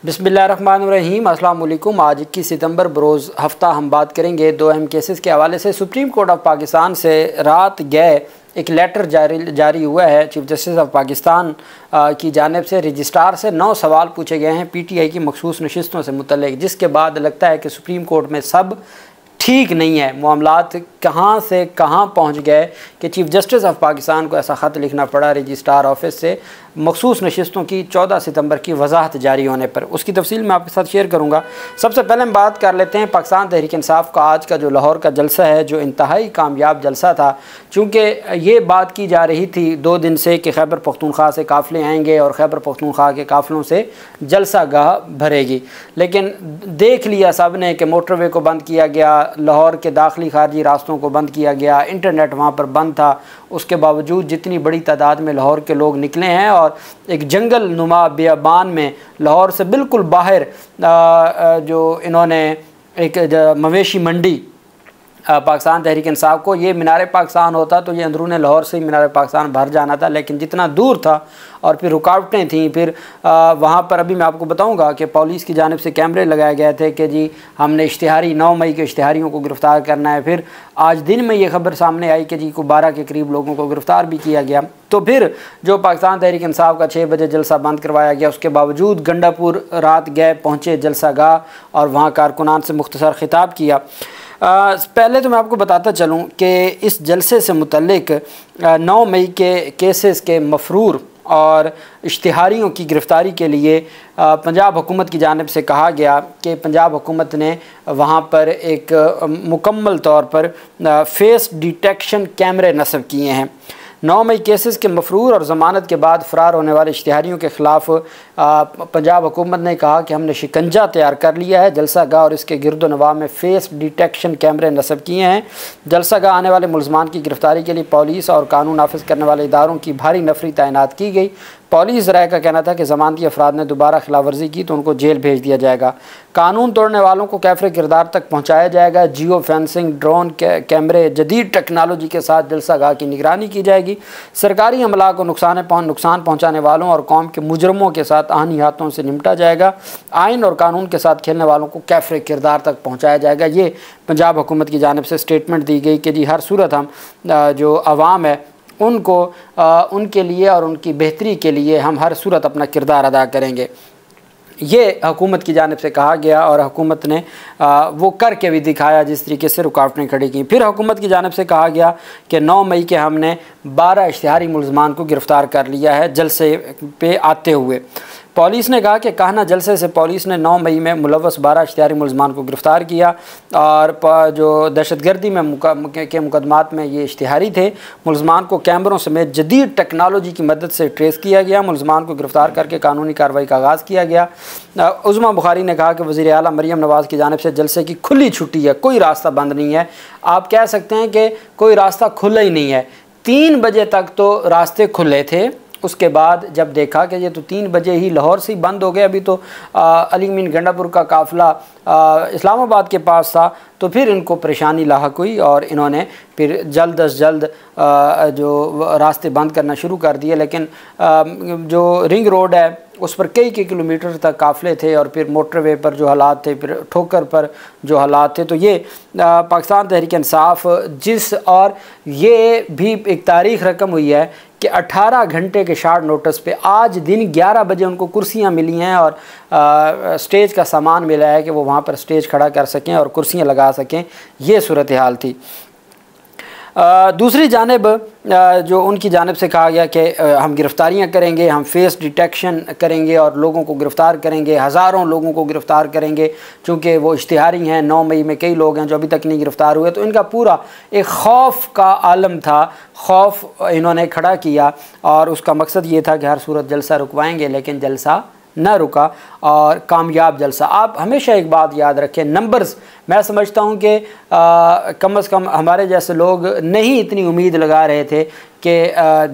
बिस्मिल्लाहिर्रहमानिर्रहीम। अस्सलाम वालेकुम। आज 21 सितंबर बरोज़ हफ़्ता हम बात करेंगे दो अहम केसेस के हवाले से। सुप्रीम कोर्ट ऑफ पाकिस्तान से रात गए एक लेटर जारी हुआ है चीफ जस्टिस ऑफ पाकिस्तान की जानिब से। रजिस्ट्रार से 9 सवाल पूछे गए हैं PTI की मखसूस नशिस्तों से मुतल्लिक, जिसके बाद लगता है कि सुप्रीम कोर्ट में सब ठीक नहीं है। मामलात कहाँ से कहाँ पहुँच गए कि चीफ जस्टिस ऑफ पाकिस्तान को ऐसा ख़त लिखना पड़ा रजिस्ट्रार ऑफिस से मखसूस नशिस्तों की 14 सितंबर की वजाहत जारी होने पर। उसकी तफसील मैं आपके साथ शेयर करूँगा। सबसे पहले हम बात कर लेते हैं पाकिस्तान तहरीक इंसाफ का आज का जो लाहौर का जलसा है, जो इंतहाई कामयाब जलसा था। चूँकि ये बात की जा रही थी 2 दिन से कि खैबर पख्तूनख्वा से काफ़िले आएंगे और खैबर पख्तूनख्वा के काफ़िलों से जलसा गाह भरेगी, लेकिन देख लिया सब ने कि मोटरवे को बंद किया गया, लाहौर के दाखिली खारजी रास्तों को बंद किया गया, इंटरनेट वहाँ पर बंद था। उसके बावजूद जितनी बड़ी तादाद में लाहौर के लोग निकले हैं और एक जंगल नुमा बियाबान में लाहौर से बिल्कुल बाहर जो इन्होंने एक मवेशी मंडी पाकिस्तान तहरीक इंसाफ को, ये मीनार पाकिस्तान होता तो ये अंदरून लाहौर से ही मीनार पाकिस्तान भर जाना था, लेकिन जितना दूर था और फिर रुकावटें थीं। फिर वहाँ पर अभी मैं आपको बताऊँगा कि पुलिस की जानिब से कैमरे लगाए गए थे कि जी हमने इश्तिहारी 9 मई के इश्तिहारियों को गिरफ़्तार करना है। फिर आज दिन में ये खबर सामने आई कि जी को 12 के करीब लोगों को गिरफ़्तार भी किया गया। तो फिर जो पाकिस्तान तहरीक इंसाफ का 6 बजे जलसा बंद करवाया गया, उसके बावजूद गंडापुर रात गए पहुँचे जलसा गाह और वहाँ कारकुनान से मुख्तसर खिताब किया। पहले तो मैं आपको बताता चलूँ कि इस जलसे से मुतल्लिक 9 मई के केसेस के मफरूर और इश्तिहारियों की गिरफ़्तारी के लिए पंजाब हुकूमत की जानिब से कहा गया कि पंजाब हुकूमत ने वहाँ पर एक मुकम्मल तौर पर फेस डिटेक्शन कैमरे नस्ब किए हैं। 9 मई केसेस के मफरूर और ज़मानत के बाद फ़रार होने वाले इश्तिहारियों के ख़िलाफ़ पंजाब हुकूमत ने कहा कि हमने शिकंजा तैयार कर लिया है। जलसा गाह और इसके गिरदोनवा में फ़ेस डिटेक्शन कैमरे नस्ब किए हैं। जलसा गाह आने वाले मुलज़मान की गिरफ़्तारी के लिए पुलिस और कानून नाफिज करने वाले इदारों की भारी नफरी तैनात की गई। पुलिस राय का कहना था कि ज़मानती अफराद ने दोबारा खिलाफ वर्जी की तो उनको जेल भेज दिया जाएगा। कानून तोड़ने वालों को कैफरे किरदार तक पहुँचाया जाएगा। जियो फेंसिंग, ड्रोन कैमरे, जदीद टेक्नोलॉजी के साथ जलसा गाह की निगरानी की जाएगी। सरकारी अमला को नुकसान पहुँचाने वालों और कौम के मुजरमों के साथ आनी हाथों से निपटा जाएगा। आइन और कानून के साथ खेलने वालों को कैफरे किरदार तक पहुँचाया जाएगा। ये पंजाब हुकूमत की जानिब से स्टेटमेंट दी गई कि जी हर सूरत हम जो अवाम है उनको उनके लिए और उनकी बेहतरी के लिए हम हर सूरत अपना किरदार अदा करेंगे। ये हुकूमत की जानिब से कहा गया और हुकूमत ने वो करके भी दिखाया जिस तरीके से रुकावटें खड़ी की। फिर हुकूमत की जानिब से कहा गया कि 9 मई के हमने 12 इश्तिहारी मुलज़मान को गिरफ़्तार कर लिया है जलसे पे आते हुए। पुलिस ने कहा कि काहना जलसे से पुलिस ने 9 मई में मुलव्वस 12 इश्तिहारी मुलज़मान को गिरफ़्तार किया और जो दहशतगर्दी में के मुकदमात में ये इश्तिहारी थे। मुलज़मान को कैमरों समेत जदीद टेक्नोलॉजी की मदद से ट्रेस किया गया। मुलज़मान को गिरफ़्तार करके कानूनी कार्रवाई का आगाज़ किया गया। उज़्मा बुखारी ने कहा कि वज़ीर आला मरियम नवाज़ की जानिब से जलसे की खुली छुट्टी है, कोई रास्ता बंद नहीं है। आप कह सकते हैं कि कोई रास्ता खुला ही नहीं है। 3 बजे तक तो रास्ते खुले थे, उसके बाद जब देखा कि ये तो 3 बजे ही लाहौर से ही बंद हो गया, अभी तो अली मीन गंडापुर का काफ़िला इस्लामाबाद के पास था, तो फिर इनको परेशानी लाहक हुई और इन्होंने फिर जल्द अज जल्द जो रास्ते बंद करना शुरू कर दिए। लेकिन जो रिंग रोड है उस पर कई किलोमीटर तक काफ़िले थे और फिर मोटरवे पर जो हालात थे, फिर ठोकर पर जो हालात थे, तो ये पाकिस्तान तहरीक इंसाफ जिस और ये भी एक तारीख़ रकम हुई है कि 18 घंटे के शार्ट नोटिस पे आज दिन 11 बजे उनको कुर्सियां मिली हैं और स्टेज का सामान मिला है कि वो वहाँ पर स्टेज खड़ा कर सकें और कुर्सियां लगा सकें। ये सूरत हाल थी। दूसरी जानिब जो उनकी जानिब से कहा गया कि हम गिरफ़्तारियाँ करेंगे, हम फेस डिटेक्शन करेंगे और लोगों को गिरफ़्तार करेंगे, हज़ारों लोगों को गिरफ़्तार करेंगे। चूँकि वो इश्तिहारी हैं, 9 मई में कई लोग हैं जो अभी तक नहीं गिरफ़्तार हुए, तो इनका पूरा एक खौफ का आलम था। खौफ इन्होंने खड़ा किया और उसका मकसद ये था कि हर सूरत जलसा रुकवाएँगे, लेकिन जलसा न रुका और कामयाब जलसा। आप हमेशा एक बात याद रखें, नंबर्स, मैं समझता हूँ कि कम से कम हमारे जैसे लोग नहीं इतनी उम्मीद लगा रहे थे कि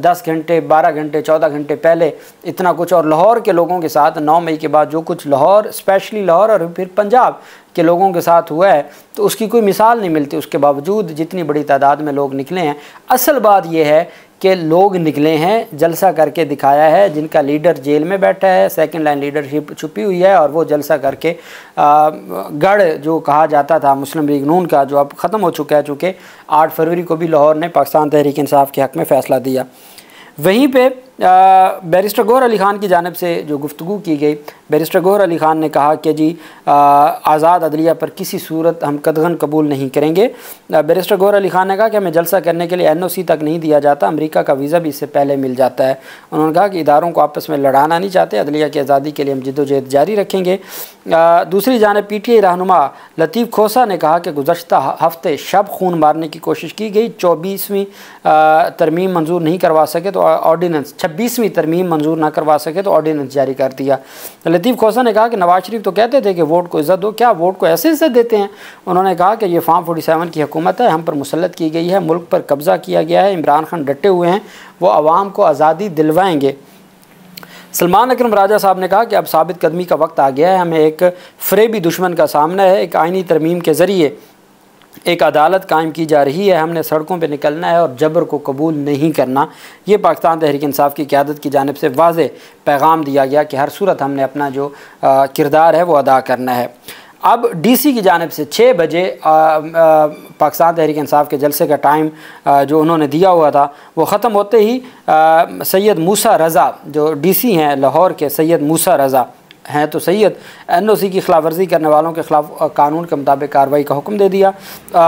10 घंटे 12 घंटे 14 घंटे पहले इतना कुछ, और लाहौर के लोगों के साथ 9 मई के बाद जो कुछ लाहौर, स्पेशली लाहौर और फिर पंजाब के लोगों के साथ हुआ है, तो उसकी कोई मिसाल नहीं मिलती। उसके बावजूद जितनी बड़ी तादाद में लोग निकले हैं, असल बात यह है के लोग निकले हैं, जलसा करके दिखाया है, जिनका लीडर जेल में बैठा है, सेकंड लाइन लीडरशिप छुपी हुई है, और वो जलसा करके गढ़ जो कहा जाता था मुस्लिम लीग नून का, जो अब ख़त्म हो चुका है, चूँकि 8 फरवरी को भी लाहौर ने पाकिस्तान तहरीक इंसाफ के हक़ में फ़ैसला दिया। वहीं पे बैरिस्टर गौहर अली ख़ान की जानिब से जो गुफ्तगू की गई, बैरिस्टर गौहर अली ख़ान ने कहा कि जी आज़ाद अदलिया पर किसी सूरत हम कतगन कबूल नहीं करेंगे। बैरिस्टर गौहर अली ख़ान ने कहा कि हमें जलसा करने के लिए NOC तक नहीं दिया जाता, अमेरिका का वीज़ा भी इससे पहले मिल जाता है। उन्होंने कहा कि इदारों को आपस में लड़ाना नहीं चाहते, अदलिया की आज़ादी के लिए हम जिद्दोजहद जारी रखेंगे। दूसरी जानिब PTI रहनुमा लतीफ़ खोसा ने कहा कि गुज़श्ता हफ्ते शब खून मारने की कोशिश की गई, 24वीं तरमीम मंजूर नहीं करवा सके तो ऑर्डीनेंस 26वीं तरमीम मंजूर ना करवा सके तो ऑर्डीनेंस जारी कर दिया। लतीफ़ खोसा ने कहा कि नवाज शरीफ तो कहते थे कि वोट को इज़्ज़त दो, क्या वोट को ऐसे इज़्ज़त देते हैं। उन्होंने कहा कि ये फार्म 47 की हुकूमत है, हम पर मुसल्लत की गई है, मुल्क पर कब्ज़ा किया गया है, इमरान खान डटे हुए हैं, वो आवाम को आज़ादी दिलवाएंगे। सलमान अकरम राजा साहब ने कहा कि अब साबित कदमी का वक्त आ गया है, हमें एक फ़रेबी दुश्मन का सामना है, एक आइनी तरमीम के ज़रिए एक अदालत कायम की जा रही है, हमने सड़कों पे निकलना है और जबर को कबूल नहीं करना। ये पाकिस्तान तहरीक इंसाफ की क़यादत की जानिब से वाज़ेह पैगाम दिया गया कि हर सूरत हमने अपना जो किरदार है वो अदा करना है। अब DC की जानिब से 6 बजे पाकिस्तान तहरीक इंसाफ के जलसे का टाइम जो उन्होंने दिया हुआ था वो ख़त्म होते ही सैयद मूसा रज़ा जो DC हैं लाहौर के, सैयद मूसा रज़ा हैं तो सैयद NOC की खिलाफ वर्जी करने वालों के ख़िलाफ़ कानून के मुताबिक कार्रवाई का हुक्म दे दिया।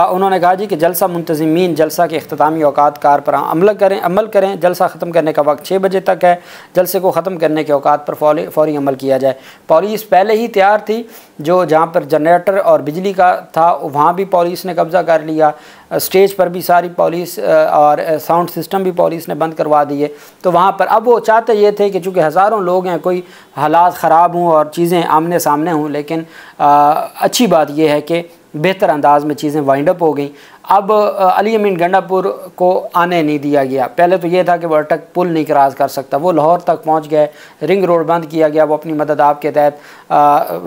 उन्होंने कहा जी कि जलसा मुंतज़िमीन जलसा के अख्तामी औकात कार पर अमल करें, जलसा ख़त्म करने का वक्त 6 बजे तक है, जलसे को ख़त्म करने के औकात पर फ़ौरी अमल किया जाए। पुलिस पहले ही तैयार थी, जो जहाँ पर जनरेटर और बिजली का था वहाँ भी पुलिस ने कब्ज़ा कर लिया, स्टेज पर भी सारी पुलिस और साउंड सिस्टम भी पुलिस ने बंद करवा दिए। तो वहाँ पर अब वो चाहते ये थे कि चूँकि हज़ारों लोग हैं, कोई हालात ख़राब हों और चीज़ें आमने सामने हों, लेकिन अच्छी बात यह है कि बेहतर अंदाज में चीज़ें वाइंड अप हो गई। अब अली अमीन गंडापुर को आने नहीं दिया गया। पहले तो ये था कि वो अटक पुल नहीं क्रॉस कर सकता, वो लाहौर तक पहुंच गए, रिंग रोड बंद किया गया, वो अपनी मदद आप के तहत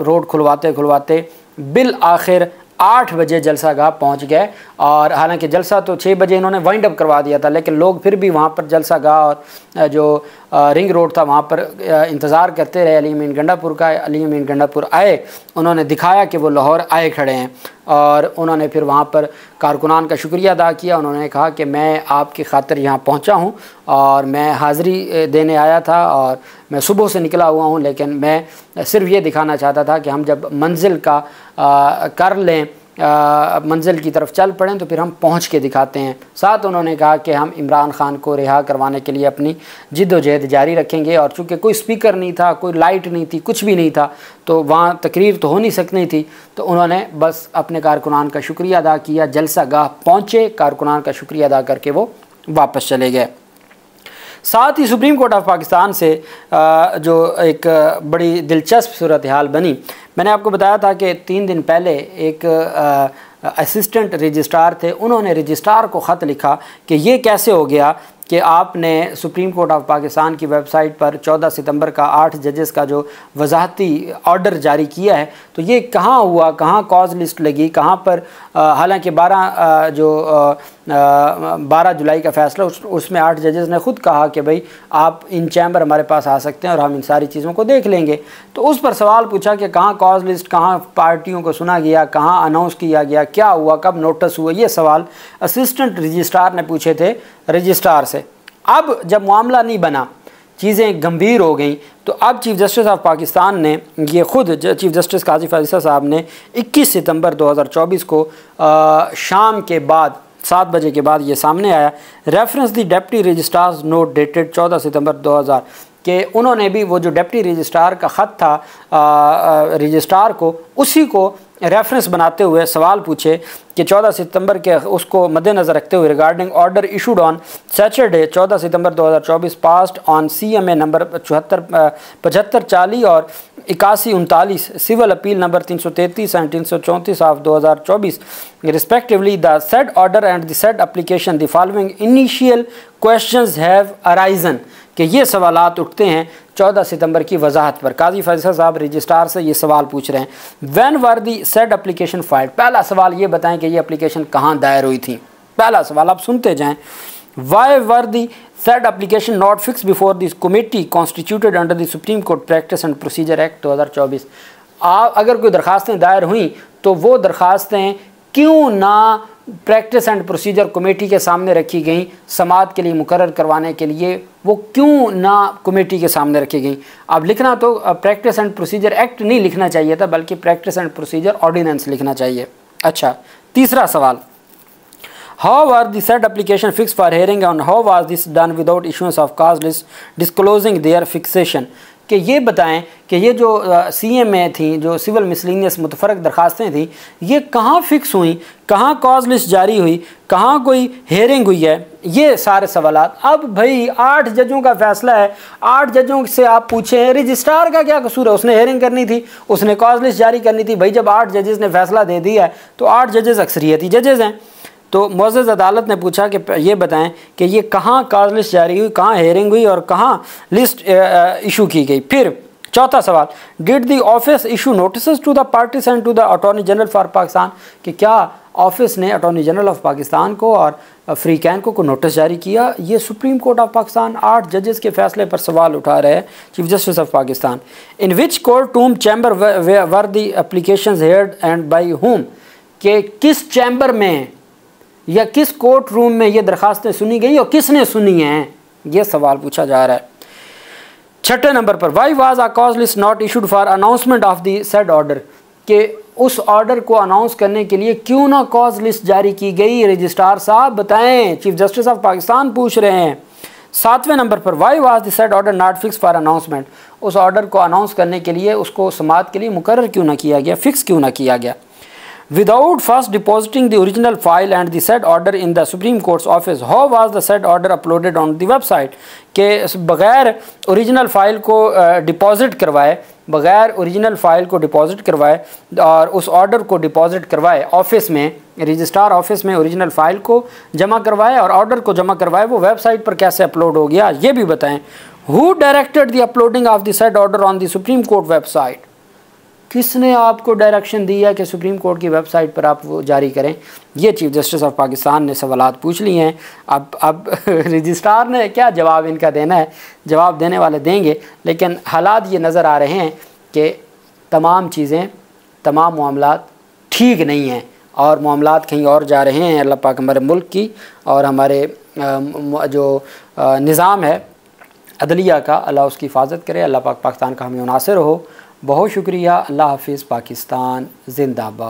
रोड खुलवाते बिल आखिर 8 बजे जलसा गाह पहुँच गए। और हालांकि जलसा तो 6 बजे इन्होंने वाइंड अप करवा दिया था, लेकिन लोग फिर भी वहाँ पर जलसा गाह और जो रिंग रोड था वहाँ पर इंतज़ार करते रहे अली अमीन गंडापुर का। अली अमीन गंडापुर आए, उन्होंने दिखाया कि वो लाहौर आए खड़े हैं, और उन्होंने फिर वहाँ पर कारकुनान का शुक्रिया अदा किया। उन्होंने कहा कि मैं आपकी खातिर यहाँ पहुँचा हूँ और मैं हाज़िरी देने आया था और मैं सुबह से निकला हुआ हूँ, लेकिन मैं सिर्फ ये दिखाना चाहता था कि हम जब मंजिल का कर लें, मंजिल की तरफ चल पड़ें तो फिर हम पहुंच के दिखाते हैं। साथ उन्होंने कहा कि हम इमरान खान को रिहा करवाने के लिए अपनी जिद्दोजहद जारी रखेंगे। और चूँकि कोई स्पीकर नहीं था, कोई लाइट नहीं थी, कुछ भी नहीं था, तो वहाँ तकरीर तो हो नहीं सकनी थी, तो उन्होंने बस अपने कारकुनान का शुक्रिया अदा किया, जलसा गाह पहुँचे, कारकुनान का शुक्रिया अदा करके वो वापस चले गए। साथ ही सुप्रीम कोर्ट ऑफ पाकिस्तान से जो एक बड़ी दिलचस्प सूरत हाल बनी, मैंने आपको बताया था कि 3 दिन पहले एक असिस्टेंट रजिस्ट्रार थे, उन्होंने रजिस्ट्रार को ख़त लिखा कि ये कैसे हो गया कि आपने सुप्रीम कोर्ट ऑफ पाकिस्तान की वेबसाइट पर 14 सितंबर का 8 जजेस का जो वजाहती ऑर्डर जारी किया है, तो ये कहाँ हुआ, कहाँ कॉज लिस्ट लगी, कहाँ पर हालांकि 12 जुलाई का फ़ैसला उसमें 8 जजेस ने ख़ुद कहा कि भाई आप इन चैम्बर हमारे पास आ सकते हैं और हम इन सारी चीज़ों को देख लेंगे। तो उस पर सवाल पूछा कि कहाँ कॉज लिस्ट, कहाँ पार्टियों को सुना गया, कहाँ अनाउंस किया गया, क्या हुआ, कब नोटिस हुआ, ये सवाल असिस्टेंट रजिस्ट्रार ने पूछे थे रजिस्ट्रार से। अब जब मामला नहीं बना, चीज़ें गंभीर हो गई, तो अब चीफ़ जस्टिस ऑफ पाकिस्तान ने ये ख़ुद चीफ़ जस्टिस काजी फ़ैज़ल साहब ने 21 सितंबर 2024 को शाम के बाद 7 बजे के बाद ये सामने आया, रेफरेंस दी डेप्टी रजिस्ट्रार्स नोट डेटेड 14 सितंबर 2000 के उन्होंने भी वो जो डेप्टी रजिस्ट्रार का ख़त था रजिस्ट्रार को, उसी को रेफरेंस बनाते हुए सवाल पूछे कि 14 सितंबर के उसको मद्देनज़र रखते हुए regarding order issued on Saturday 14 सितंबर 2024 पास्ड ऑन CMA नंबर 7540 और 8139 civil appeal number 333 and 334 of 2024 respectively the said order and the said application the following initial questions have arisen, कि ये सवालात उठते हैं 14 सितंबर की वजाहत पर। काजी फैज़ल साहब रजिस्ट्रार से ये सवाल पूछ रहे हैं, when were the said application filed. पहला सवाल ये बताएं कि ये एप्लीकेशन कहाँ दायर हुई थी। पहला सवाल आप सुनते जाएं, why were the said application not fixed before this committee constituted under the Supreme Court Practice and Procedure Act 2024। अगर कोई दरखास्तें दायर हुई तो वो दरखास्तें क्यों ना प्रैक्टिस एंड प्रोसीजर कमेटी के सामने रखी गई, समाअत के लिए मुकर्रर करवाने के लिए वो क्यों ना कमेटी के सामने रखी गई। अब लिखना तो प्रैक्टिस एंड प्रोसीजर एक्ट नहीं लिखना चाहिए था, बल्कि प्रैक्टिस एंड प्रोसीजर ऑर्डिनेंस लिखना चाहिए। अच्छा, तीसरा सवाल, how are the said application fix for hearing and how was this done without issuance of cause list disclosing their fixation. कि ये बताएं कि ये जो CMA थी, जो सिविल मिसलिनियस मुतफरक दरखास्तें थी, ये कहाँ फ़िक्स हुई, कहाँ कॉज लिस्ट जारी हुई, कहाँ कोई हेयरिंग हुई है, ये सारे सवालात। अब भाई 8 जजों का फ़ैसला है, 8 जजों से आप पूछें रजिस्ट्रार का क्या कसूर है, उसने हेयरिंग करनी थी, उसने कॉज लिस्ट जारी करनी थी। भाई जब 8 जजेस ने फ़ैसला दे दिया है तो 8 जजेस अक्सरियती जजेस हैं। तो मुअज़्ज़ज़ अदालत ने पूछा कि ये बताएं कि ये कहाँ कॉज लिस्ट जारी हुई, कहाँ हेयरिंग हुई और कहाँ लिस्ट इशू की गई। फिर चौथा सवाल, did the office issue notice to the parties and to the attorney general for Pakistan, कि क्या ऑफिस ने अटॉर्नी जनरल ऑफ पाकिस्तान को और फ्रीकैन को नोटिस जारी किया। ये सुप्रीम कोर्ट ऑफ पाकिस्तान 8 जजेस के फैसले पर सवाल उठा रहे हैं, chief justice of Pakistan. In which court room chamber were the applications heard and by whom, कि किस चैम्बर में या किस कोर्ट रूम में ये दरखास्तें सुनी गई और किसने सुनी हैं, ये सवाल पूछा जा रहा है। छठे नंबर पर, why was a cause list not issued for announcement of the said order, कि उस ऑर्डर को अनाउंस करने के लिए क्यों ना कॉज लिस्ट जारी की गई, रजिस्ट्रार साहब बताएं, चीफ जस्टिस ऑफ पाकिस्तान पूछ रहे हैं। 7वें नंबर पर, why was the said order not fix for announcement, उस ऑर्डर को अनाउंस करने के लिए उसको समाअत के लिए मुकर्रर क्यों ना किया गया, फिक्स क्यों ना किया गया। Without first depositing the original file and the said order in the Supreme Court's office, how was the said order uploaded on the website, के बग़ैर ओरिजिनल फ़ाइल को डिपॉज़िट करवाए, बग़ैर ओरिजिनल फ़ाइल को डिपॉज़िट करवाए और उस ऑर्डर को डिपॉज़िट करवाए ऑफिस में, रजिस्ट्रार ऑफिस में ओरिजिनल फ़ाइल को जमा करवाए और ऑर्डर को जमा करवाए, वो वेबसाइट पर कैसे अपलोड हो गया, ये भी बताएं। Who directed the uploading of the said order on the Supreme Court website, किसने आपको डायरेक्शन दिया कि सुप्रीम कोर्ट की वेबसाइट पर आप वो जारी करें। ये चीफ जस्टिस ऑफ पाकिस्तान ने सवालात पूछ लिए हैं। अब रजिस्ट्रार ने क्या जवाब इनका देना है, जवाब देने वाले देंगे, लेकिन हालात ये नज़र आ रहे हैं कि तमाम चीज़ें, तमाम मामलात ठीक नहीं हैं और मामलात कहीं और जा रहे हैं। अल्लाह पाक हमारे मुल्क की और हमारे जो निज़ाम है अदलिया का, अल्लाह उसकी हिफाजत करे। अल्लाह पाक पाकिस्तान का हमें मुनासिर हो। बहुत शुक्रिया। अल्लाह हाफिज़। पाकिस्तान जिंदाबाद।